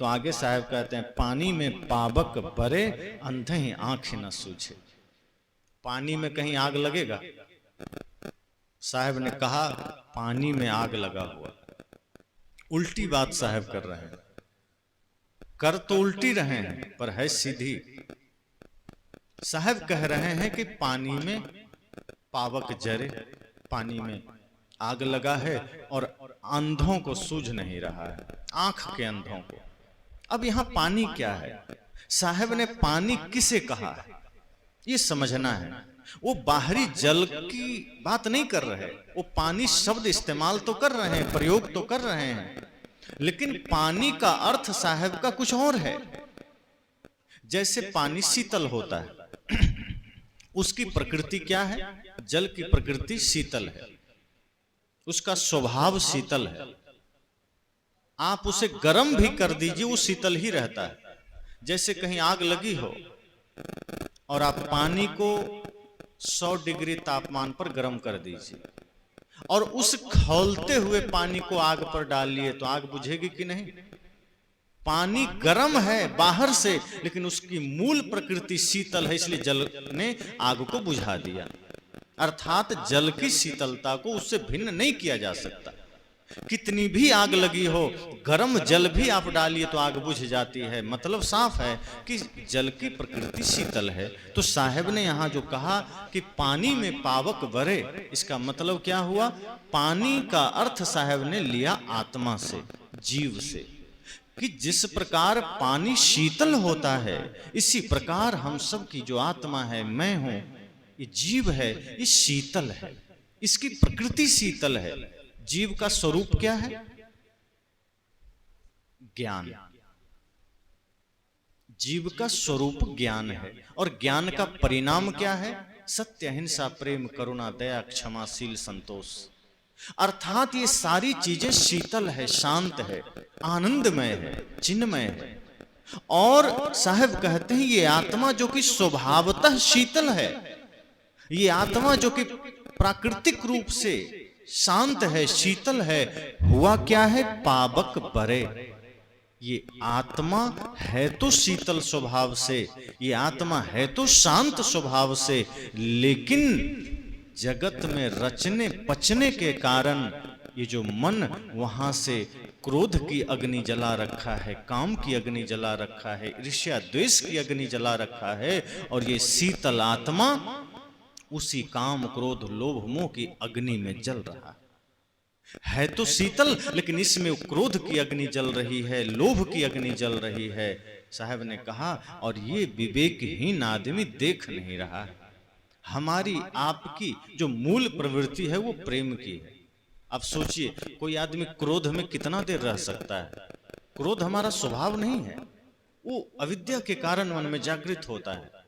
तो आगे साहब कहते हैं, पानी में पावक बरे, अंधे ही आंख न सूझे। पानी में कहीं आग लगेगा? साहब ने कहा पानी में आग लगा हुआ। उल्टी बात साहब कर रहे हैं, कर तो उल्टी रहे हैं पर है सीधी। साहब कह रहे हैं कि पानी में पावक जरे, पानी में आग लगा है और अंधों को सूझ नहीं रहा है, आंख के अंधों को। अब यहां पानी क्या है? साहब ने पानी किसे कहा है ये समझना है। वो बाहरी जल की बात नहीं कर रहे, वो पानी शब्द इस्तेमाल तो कर रहे हैं, प्रयोग तो कर रहे हैं, लेकिन पानी का अर्थ साहब का कुछ और है। जैसे पानी शीतल होता है, उसकी प्रकृति क्या है? जल की प्रकृति शीतल है, उसका स्वभाव शीतल है। आप उसे गर्म भी कर दीजिए वो शीतल ही रहता है। जैसे कहीं आग लगी हो और आप पानी को 100 डिग्री तापमान पर गर्म कर दीजिए और उस खौलते हुए पानी को आग पर डालिए तो आग बुझेगी कि नहीं? पानी गर्म है बाहर से, लेकिन उसकी मूल प्रकृति शीतल है, इसलिए जल ने आग को बुझा दिया। अर्थात जल की शीतलता को उससे भिन्न नहीं किया जा सकता। कितनी भी आग लगी हो, गर्म जल भी आप डालिए तो आग बुझ जाती है। मतलब साफ है कि जल की प्रकृति शीतल है। तो साहब ने यहां जो कहा कि पानी में पावक बरे, इसका मतलब क्या हुआ? पानी का अर्थ साहब ने लिया आत्मा से, जीव से, कि जिस प्रकार पानी शीतल होता है, इसी प्रकार हम सब की जो आत्मा है, मैं हूं, ये जीव है, ये शीतल है, इसकी प्रकृति शीतल है। जीव का स्वरूप क्या है? ज्ञान। जीव का स्वरूप ज्ञान है और ज्ञान का परिणाम क्या है? सत्य, अहिंसा, प्रेम, करुणा, दया, क्षमाशील, संतोष। अर्थात ये सारी चीजें शीतल है, शांत है, आनंदमय है, चिन्मय है। और साहब कहते हैं ये आत्मा जो कि स्वभावतः शीतल है, ये आत्मा जो कि प्राकृतिक रूप से शांत है, शीतल है, हुआ क्या है? पावक बरे। ये आत्मा है तो शीतल स्वभाव से, ये आत्मा है तो शांत स्वभाव से, लेकिन जगत में रचने पचने के कारण ये जो मन वहां से क्रोध की अग्नि जला रखा है, काम की अग्नि जला रखा है, ईर्ष्या द्वेष की अग्नि जला रखा है, और ये शीतल आत्मा उसी काम, क्रोध, लोभ, मोह की अग्नि में जल रहा है। तो शीतल, लेकिन इसमें क्रोध की अग्नि जल रही है, लोभ की अग्नि जल रही है। साहब ने कहा और ये विवेकहीन आदमी देख नहीं रहा है। हमारी आपकी जो मूल प्रवृत्ति है वो प्रेम की है। अब सोचिए कोई आदमी क्रोध में कितना देर रह सकता है? क्रोध हमारा स्वभाव नहीं है, वो अविद्या के कारण मन में जागृत होता है,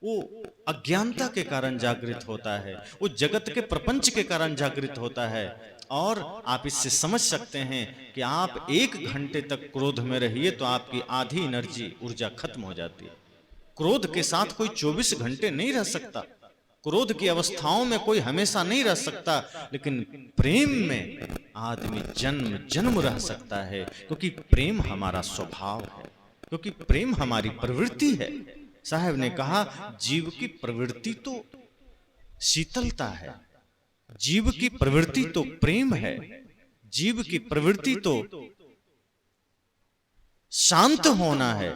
वो अज्ञानता के कारण जागृत होता है, वो जगत के प्रपंच के कारण जागृत होता है। और आप इससे समझ सकते हैं कि आप 1 घंटे तक क्रोध में रहिए तो आपकी आधी एनर्जी, ऊर्जा खत्म हो जाती है। क्रोध के साथ कोई 24 घंटे नहीं रह सकता, क्रोध की अवस्थाओं में कोई हमेशा नहीं रह सकता, लेकिन प्रेम में आदमी जन्म जन्म रह सकता है, क्योंकि प्रेम हमारा स्वभाव है, क्योंकि प्रेम हमारी प्रवृत्ति है। साहब ने कहा जीव की प्रवृत्ति तो शीतलता है, जीव की प्रवृत्ति तो प्रेम है, जीव की प्रवृत्ति तो शांत होना है,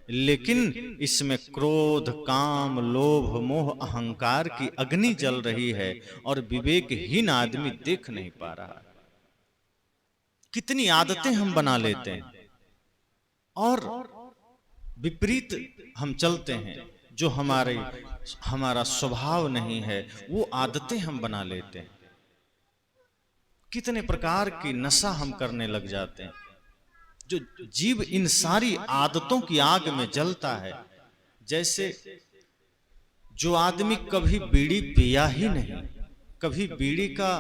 लेकिन इसमें क्रोध, काम, लोभ, मोह, अहंकार की अग्नि जल रही है और विवेकहीन आदमी देख नहीं पा रहा। कितनी आदतें हम बना लेते हैं और विपरीत हम चलते हैं, जो हमारा स्वभाव नहीं है वो आदतें हम बना लेते हैं। कितने प्रकार की नशा हम करने लग जाते हैं। जो जीव इन सारी आदतों की आग में जलता है, जैसे जो आदमी कभी बीड़ी पिया ही नहीं, कभी बीड़ी का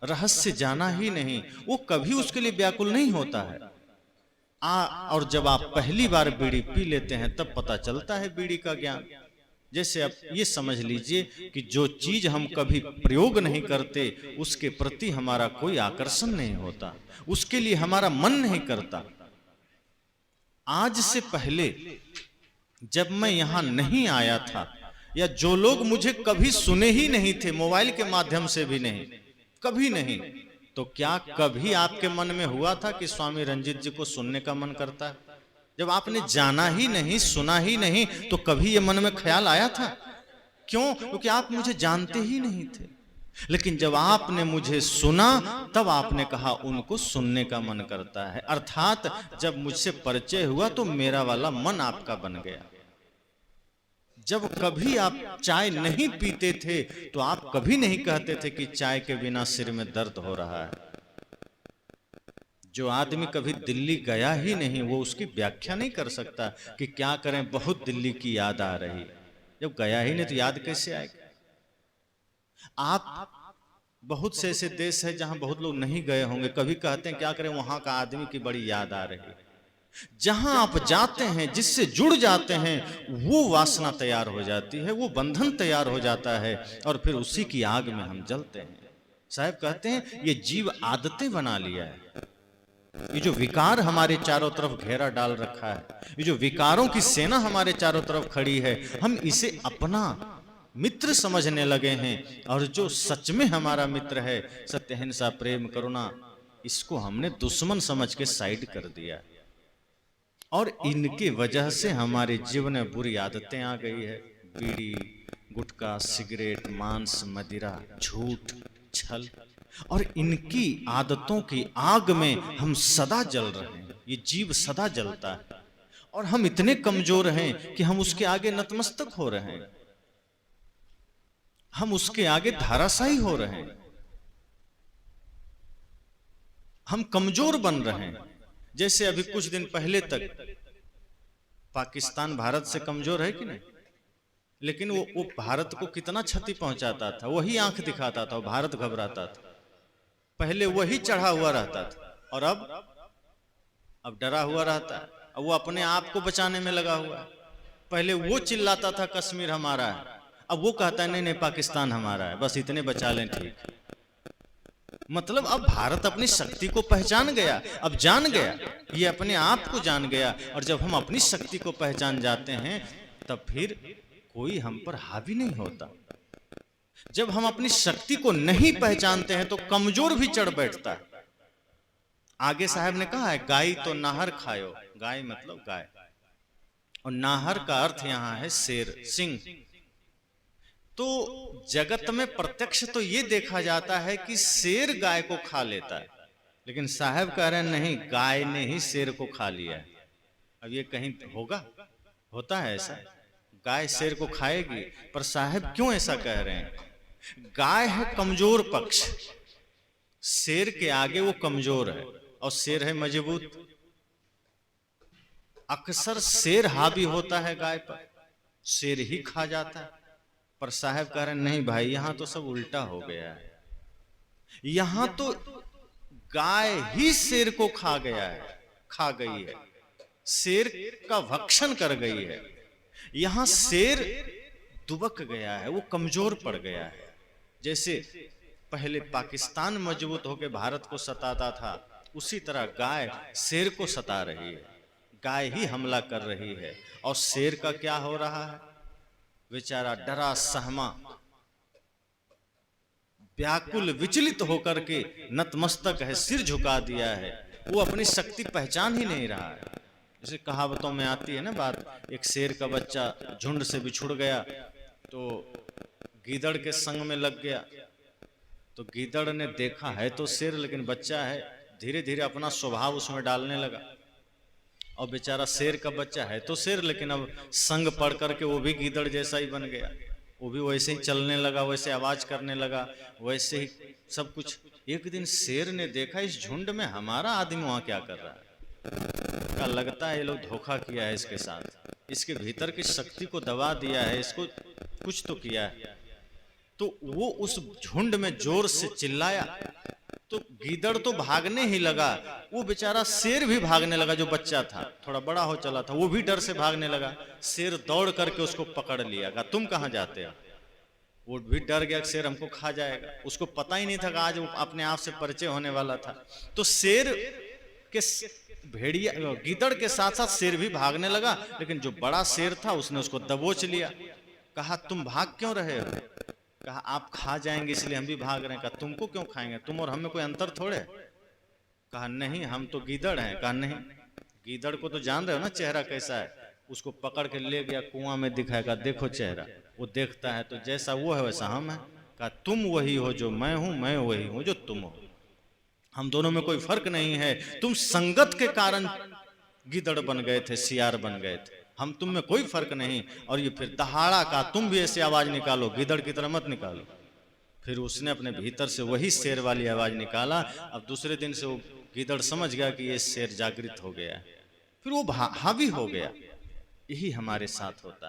रहस्य जाना ही नहीं, वो कभी उसके लिए व्याकुल नहीं होता है। और जब आप पहली बार बीड़ी पी लेते हैं तब पता चलता है बीड़ी का ज्ञान। जैसे आप ये समझ लीजिए कि जो चीज हम कभी प्रयोग नहीं करते उसके प्रति हमारा कोई आकर्षण नहीं होता, उसके लिए हमारा मन नहीं करता। आज से पहले जब मैं यहां नहीं आया था, या जो लोग मुझे कभी सुने ही नहीं थे, मोबाइल के माध्यम से भी नहीं, कभी नहीं, तो क्या कभी आपके मन में हुआ था कि स्वामी रंजीत जी को सुनने का मन करता है? जब आपने जाना ही नहीं, सुना ही नहीं, तो कभी ये मन में ख्याल आया था? क्यों? क्योंकि आप मुझे जानते ही नहीं थे। लेकिन जब आपने मुझे सुना, तब आपने कहा उनको सुनने का मन करता है। अर्थात जब मुझसे परिचय हुआ तो मेरा वाला मन आपका बन गया। जब कभी आप चाय नहीं पीते थे तो आप कभी नहीं कहते थे कि चाय के बिना सिर में दर्द हो रहा है। जो आदमी कभी दिल्ली गया ही नहीं, वो उसकी व्याख्या नहीं कर सकता कि क्या करें, बहुत दिल्ली की याद आ रही। जब गया ही नहीं तो याद कैसे आएगी? आप बहुत से ऐसे देश है जहां बहुत लोग नहीं गए होंगे, कभी कहते हैं क्या करें, वहां का आदमी की बड़ी याद आ रही। जहां आप जाते हैं, जिससे जुड़ जाते हैं, वो वासना तैयार हो जाती है, वो बंधन तैयार हो जाता है, और फिर उसी की आग में हम जलते हैं। साहब कहते हैं ये जीव आदतें बना लिया है। ये जो विकार हमारे चारों तरफ घेरा डाल रखा है, ये जो विकारों की सेना हमारे चारों तरफ खड़ी है, हम इसे अपना मित्र समझने लगे हैं। और जो सच में हमारा मित्र है, सत्य अहिंसा प्रेम करुणा, इसको हमने दुश्मन समझ के साइड कर दिया। और इनके वजह से हमारे जीवन में बुरी आदतें आ गई है। बीड़ी, गुटखा, सिगरेट, मांस, मदिरा, झूठ, छल, और इनकी आदतों की आग में हम सदा जल रहे हैं। ये जीव सदा जलता है, और हम इतने कमजोर हैं कि हम उसके आगे नतमस्तक हो रहे हैं, हम उसके आगे धाराशायी हो रहे हैं, हम कमजोर बन रहे हैं। जैसे अभी कुछ दिन पहले तक पाकिस्तान भारत से कमजोर है कि नहीं? लेकिन वो भारत को कितना क्षति पहुंचाता था, वही आंख दिखाता था, भारत घबराता था। पहले वही चढ़ा हुआ रहता था, और अब डरा हुआ रहता है। अब वो अपने आप को बचाने में लगा हुआ है। पहले वो चिल्लाता था कश्मीर हमारा है, अब वो कहता है नहीं नहीं पाकिस्तान हमारा है, बस इतने बचा लें ठीक। मतलब अब भारत अपनी शक्ति को पहचान गया, अब जान गया, ये अपने आप को जान गया। और जब हम अपनी शक्ति को पहचान जाते हैं, तब फिर कोई हम पर हावी नहीं होता। जब हम अपनी शक्ति को नहीं पहचानते हैं तो कमजोर भी चढ़ बैठता है। आगे साहब ने कहा है, गाय तो नाहर खायो, गाय मतलब गाय, और नाहर का अर्थ यहां है शेर, सिंह। तो जगत में प्रत्यक्ष तो ये देखा जाता है कि शेर गाय को खा लेता है, लेकिन साहब कह रहे हैं नहीं, गाय ने ही शेर को खा लिया है। अब ये कहीं होगा? होता है ऐसा? गाय शेर को खाएगी? पर साहब क्यों ऐसा कह रहे हैं? गाय है कमजोर पक्ष, शेर के आगे वो कमजोर है, और शेर है मजबूत। अक्सर शेर हावी होता है गाय पर, शेर ही खा जाता है। पर साहब कह रहे हैं नहीं भाई, यहां तो सब उल्टा हो गया है। यहां तो गाय ही शेर को खा गया है, खा गई है, शेर का भक्षण कर गई है। यहां शेर दुबक गया है, वो कमजोर पड़ गया है। जैसे पहले पाकिस्तान मजबूत होकर भारत को सताता था, उसी तरह गाय शेर को सता रही है, गाय ही हमला कर रही है। और शेर का क्या हो रहा है? बेचारा डरा सहमा, व्याकुल विचलित होकर के नतमस्तक है, सिर झुका दिया है, वो अपनी शक्ति पहचान ही नहीं रहा है। जैसे कहावतों में आती है ना बात, एक शेर का बच्चा झुंड से बिछुड़ गया तो गीदड़ के संग में लग गया। तो गीदड़ ने देखा है तो शेर, लेकिन बच्चा है, धीरे धीरे अपना स्वभाव उसमें डालने लगा। और बेचारा शेर का बच्चा है तो शेर, लेकिन अब संग पढ़ करके वो भी गीदड़ जैसा ही बन गया, वो भी वैसे ही चलने लगा, वैसे आवाज करने लगा, वैसे ही सब कुछ। एक दिन शेर ने देखा इस झुंड में हमारा आदमी वहां क्या कर रहा है, क्या लगता है ये लोग धोखा किया है इसके साथ, इसके भीतर की शक्ति को दबा दिया है, इसको कुछ तो किया है। तो वो उस झुंड में जोर से चिल्लाया, तो गीदड़ तो भागने ही लगा, वो बेचारा शेर भी भागने लगा। जो बच्चा था थोड़ा बड़ा हो चला था, वो भी डर से भागने लगा। शेर दौड़ करके उसको पकड़ लिया, कहा तुम कहां जाते हो? वो भी डर गया, शेर हमको खा जाएगा। उसको पता ही नहीं था कि आज वो अपने आप से परिचय होने वाला था। तो शेर कि भेड़िया गीदड़ के साथ साथ शेर भी भागने लगा, लेकिन जो बड़ा शेर था उसने उसको दबोच लिया। कहा तुम भाग क्यों रहे हो? कहा आप खा जाएंगे इसलिए हम भी भाग रहे हैं। कहा तुमको क्यों खाएंगे, तुम और हमें कोई अंतर थोड़े। कहा नहीं हम तो गीदड़ हैं। कहा नहीं, गीदड़ को तो जान रहे हो ना चेहरा कैसा है। उसको पकड़ के ले गया कुआं में दिखाएगा, देखो चेहरा। वो देखता है तो जैसा वो है वैसा हम है। कहा तुम वही हो जो मैं हूं, मैं वही हूं जो तुम हो, हम दोनों में कोई फर्क नहीं है। तुम संगत के कारण गीदड़ बन गए थे, सियार बन गए थे, हम तुम में कोई फर्क नहीं। और ये फिर दहाड़ा का तुम भी ऐसी आवाज निकालो, गीदड़ की तरह मत निकालो। फिर उसने अपने भीतर से वही शेर वाली आवाज निकाला। अब दूसरे दिन से वो गीदड़ समझ गया कि ये शेर जागृत हो गया, फिर वो हावी हो गया। यही हमारे साथ होता है।